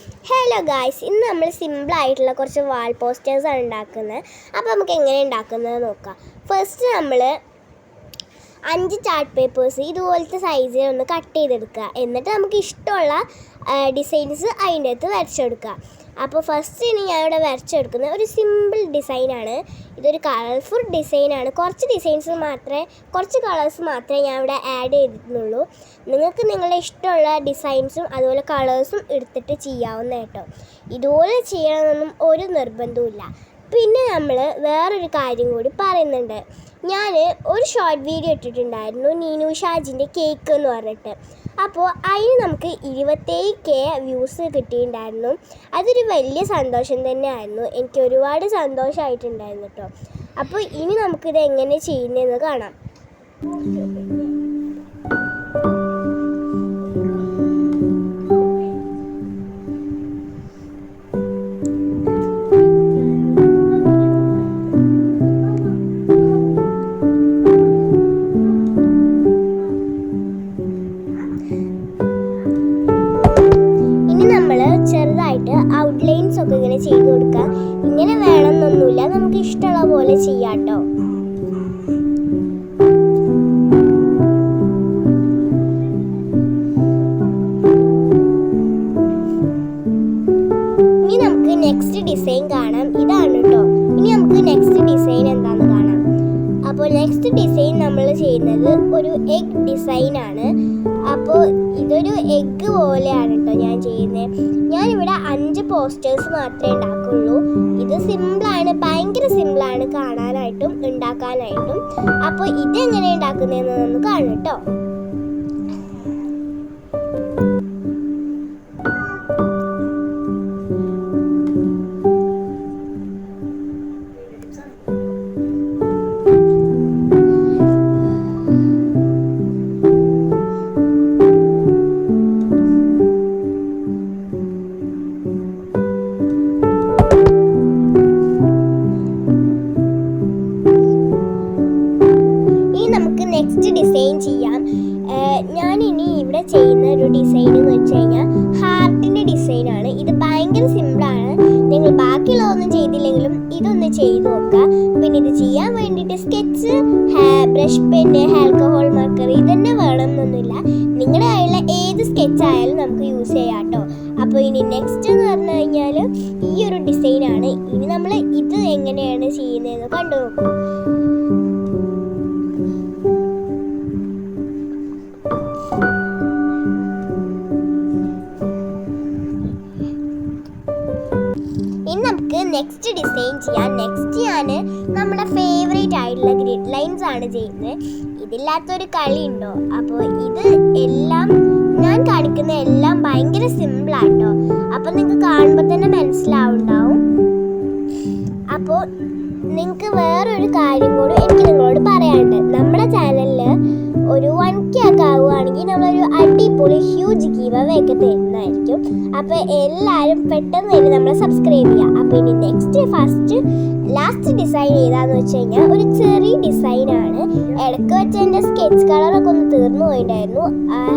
Hello guys, ഇന്ന് നമ്മൾ സിമ്പിളായിട്ടുള്ള കുറച്ച് വാൾ പോസ്റ്റേഴ്സാണ് ഉണ്ടാക്കുന്നത്. അപ്പോൾ നമുക്ക് എങ്ങനെ ഉണ്ടാക്കുന്നത് നോക്കാം. ഫസ്റ്റ് നമ്മൾ 5 ചാർട്ട് പേപ്പേഴ്സ് ഇതുപോലത്തെ സൈസിൽ ഒന്ന് കട്ട് ചെയ്തെടുക്കുക. എന്നിട്ട് നമുക്ക് ഇഷ്ടമുള്ള ഡിസൈൻസ് അതിൻ്റെ അകത്ത് വരച്ചെടുക്കുക. അപ്പോൾ ഫസ്റ്റ് ഇനി ഞാനിവിടെ വരച്ചെടുക്കുന്നത് ഒരു സിമ്പിൾ ഡിസൈനാണ്. ഇതൊരു കളർഫുൾ ഡിസൈനാണ്. കുറച്ച് കളേഴ്സ് മാത്രമേ ഞാൻ ഇവിടെ ആഡ് ചെയ്തിട്ടുള്ളൂ. നിങ്ങൾക്ക് നിങ്ങളുടെ ഇഷ്ടമുള്ള ഡിസൈൻസും അതുപോലെ കളേഴ്സും എടുത്തിട്ട് ചെയ്യാവുന്ന കേട്ടോ. ഇതുപോലെ ചെയ്യണമെന്നൊന്നും ഒരു നിർബന്ധവുമില്ല. പിന്നെ നമ്മൾ വേറൊരു കാര്യം കൂടി പറയുന്നുണ്ട്. ഞാൻ ഒരു ഷോർട്ട് വീഡിയോ ഇട്ടിട്ടുണ്ടായിരുന്നു, നീനു ഷാജിൻ്റെ കേക്ക് എന്ന് പറഞ്ഞിട്ട്. അപ്പോൾ അതിന് നമുക്ക് 27K വ്യൂസ് കിട്ടിയിട്ടുണ്ടായിരുന്നു. അതൊരു വലിയ സന്തോഷം തന്നെയായിരുന്നു. എനിക്ക് ഒരുപാട് സന്തോഷമായിട്ടുണ്ടായിരുന്നു കേട്ടോ. അപ്പോൾ ഇനി നമുക്കിത് എങ്ങനെ ചെയ്യുന്നതെന്ന് കാണാം. ചെറുതായിട്ട് ഔട്ട്ലൈൻസ് ഒക്കെ ഇങ്ങനെ ചെയ്ത് കൊടുക്കാം. ഇങ്ങനെ വേണമെന്നൊന്നുമില്ല, നമുക്ക് ഇഷ്ടമുള്ള പോലെ ചെയ്യാം കേട്ടോ. ഇനി നമുക്ക് നെക്സ്റ്റ് ഡിസൈൻ കാണാം. ഇതാണ് കേട്ടോ. ഇനി നമുക്ക് നെക്സ്റ്റ് ഡിസൈൻ എന്താണെന്ന് കാണാം. അപ്പോൾ നെക്സ്റ്റ് ഡിസൈൻ നമ്മൾ ചെയ്യുന്നത് ഒരു എഗ് ഡിസൈനാണ്. അപ്പോൾ ഇതൊരു എഗ്ഗ് പോലെയാണ് കേട്ടോ ഞാൻ ചെയ്യുന്നത്. ഞാനിവിടെ 5 പോസ്റ്റേഴ്സ് മാത്രമേ ഉണ്ടാക്കുള്ളൂ. ഇത് സിമ്പിളാണ്, ഭയങ്കര സിമ്പിളാണ് കാണാനായിട്ടും ഉണ്ടാക്കാനായിട്ടും. അപ്പോൾ ഇതെങ്ങനെ ഉണ്ടാക്കുന്നതെന്ന് നമുക്ക് കാണാം കേട്ടോ. നെക്സ്റ്റ് ഡിസൈൻ ചെയ്യാം. ഞാനിനി ഇവിടെ ചെയ്യുന്ന ഒരു ഡിസൈൻ എന്ന് വെച്ച് കഴിഞ്ഞാൽ ഹാർട്ടിൻ്റെ ഡിസൈനാണ്. ഇത് ഭയങ്കര സിമ്പിളാണ്. നിങ്ങൾ ബാക്കിയുള്ളതൊന്നും ചെയ്തില്ലെങ്കിലും ഇതൊന്ന് ചെയ്ത് നോക്കുക. പിന്നെ ഇത് ചെയ്യാൻ വേണ്ടിയിട്ട് sketch, brush pen, alcohol marker ഇതന്നെ വേണമെന്നൊന്നുമില്ല. നിങ്ങളുടെ കയ്യിലുള്ള ഏത് സ്കെച്ച് ആയാലും നമുക്ക് യൂസ് ചെയ്യാം കേട്ടോ. അപ്പോൾ ഇനി നെക്സ്റ്റ് എന്ന് പറഞ്ഞു കഴിഞ്ഞാൽ ഈ ഒരു ഡിസൈനാണ്. ഇനി നമ്മൾ ഇത് എങ്ങനെയാണ് ചെയ്യുന്നതെന്ന് കണ്ടു നോക്കൂ. ഇനി നമുക്ക് നെക്സ്റ്റ് ഡിസൈൻ ചെയ്യാം. നെക്സ്റ്റ് ഞാൻ നമ്മുടെ ഫേവറേറ്റ് ആയിട്ടുള്ള ഗ്രിഡ് ലൈൻസ് ആണ് ചെയ്യുന്നത്. ഇതില്ലാത്തൊരു കളി ഉണ്ടോ? അപ്പോൾ ഇത് എല്ലാം ഞാൻ കാണിക്കുന്ന എല്ലാം ഭയങ്കര സിമ്പിളാട്ടോ. അപ്പോൾ നിങ്ങൾക്ക് കാണുമ്പോൾ തന്നെ മനസ്സിലാവുണ്ടാവും. അപ്പോൾ നിങ്ങൾക്ക് വേറൊരു കാര്യം കൂടി എനിക്ക് നിങ്ങളോട് പറയാനുണ്ട്. നമ്മുടെ ചാനലിൽ ഒരു 1K ഒക്കെ ആവുകയാണെങ്കിൽ നമ്മളൊരു അടിപൊളി ഹ്യൂജ് ഗീവ് അവേ ഒക്കെ തരുന്നതായിരിക്കും. അപ്പോൾ എല്ലാവരും പെട്ടെന്ന് തന്നെ നമ്മളെ സബ്സ്ക്രൈബ് ചെയ്യുക. അപ്പോൾ ഇനി ലാസ്റ്റ് ഡിസൈൻ ഏതാന്ന് വെച്ച് കഴിഞ്ഞാൽ ഒരു ചെറിയ ഡിസൈനാണ്. ഇടയ്ക്ക് വെച്ച് എൻ്റെ സ്കെച്ച് കളറൊക്കെ ഒന്ന് തീർന്നു പോയിട്ടുണ്ടായിരുന്നു,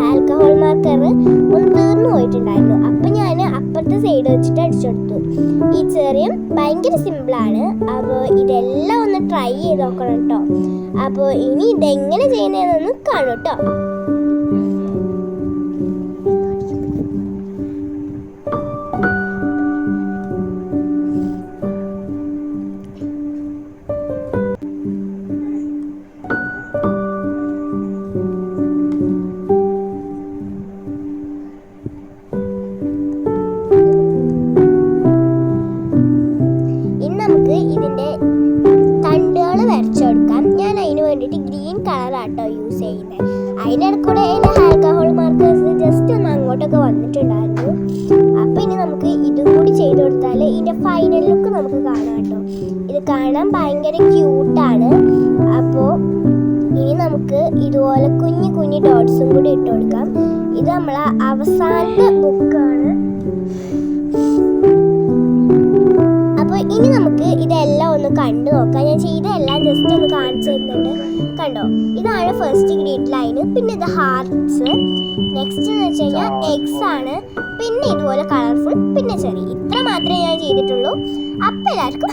ആൽക്കഹോൾ മാർക്കർ ഒന്ന് തീർന്നു പോയിട്ടുണ്ടായിരുന്നു. അപ്പോൾ ഞാൻ അപ്പുറത്തെ സൈഡ് വെച്ചിട്ട് അടിച്ചെടുത്തു. ഈ ചെറിയ ഭയങ്കര സിമ്പിളാണ്. അപ്പോൾ ഇതെല്ലാം ഒന്ന് ട്രൈ ചെയ്ത് നോക്കണം കേട്ടോ. അപ്പോൾ ഇനി ഇതെങ്ങനെ ചെയ്യുന്നതെന്നൊന്ന് കാണും കേട്ടോ. ഇതിൻ്റെ തണ്ടുകൾ വരച്ചെടുക്കാം. ഞാൻ അതിന് വേണ്ടിയിട്ട് ഗ്രീൻ കളറാട്ടോ യൂസ് ചെയ്യുന്നത്. അതിനിടക്കൂടെ എൻ്റെ ആൽക്കഹോൾ മാർക്കേഴ്സ് ജസ്റ്റ് ഒന്ന് അങ്ങോട്ടൊക്കെ വന്നിട്ടുണ്ടായിരുന്നു. അപ്പോൾ ഇനി നമുക്ക് ഇതും കൂടി ചെയ്ത് കൊടുത്താൽ ഇതിൻ്റെ ഫൈനൽ ലുക്ക് നമുക്ക് കാണാം കേട്ടോ. ഇത് കാണാൻ ഭയങ്കര ക്യൂട്ടാണ്. അപ്പോൾ ഇനി നമുക്ക് ഇതുപോലെ കുഞ്ഞു കുഞ്ഞു ഡോട്ട്സും കൂടി ഇട്ട് കൊടുക്കാം. ഇത് നമ്മളെ അവസാനത്തെ ബുക്കാണ്. അപ്പോൾ ഇനി നമുക്ക് ഇതെല്ലാം ഒന്ന് കണ്ടു നോക്കാം. ഞാൻ ചെയ്തതെല്ലാം ജസ്റ്റ് ഒന്ന് കാണിച്ചു തരുന്നുണ്ട്. കണ്ടോ, ഇതാണ് ഫസ്റ്റ് ഗ്രിഡ് ലൈന്. പിന്നെ ഇത് ഹാർട്ട്സ്, നെക്സ്റ്റ് എന്ന് വെച്ച് കഴിഞ്ഞാൽ എഗ്സ് ആണ്, പിന്നെ ഇതുപോലെ കളർഫുൾ, പിന്നെ ചെറി. ഇത്ര മാത്രമേ ഞാൻ ചെയ്തിട്ടുള്ളൂ. അപ്പോൾ എല്ലാവർക്കും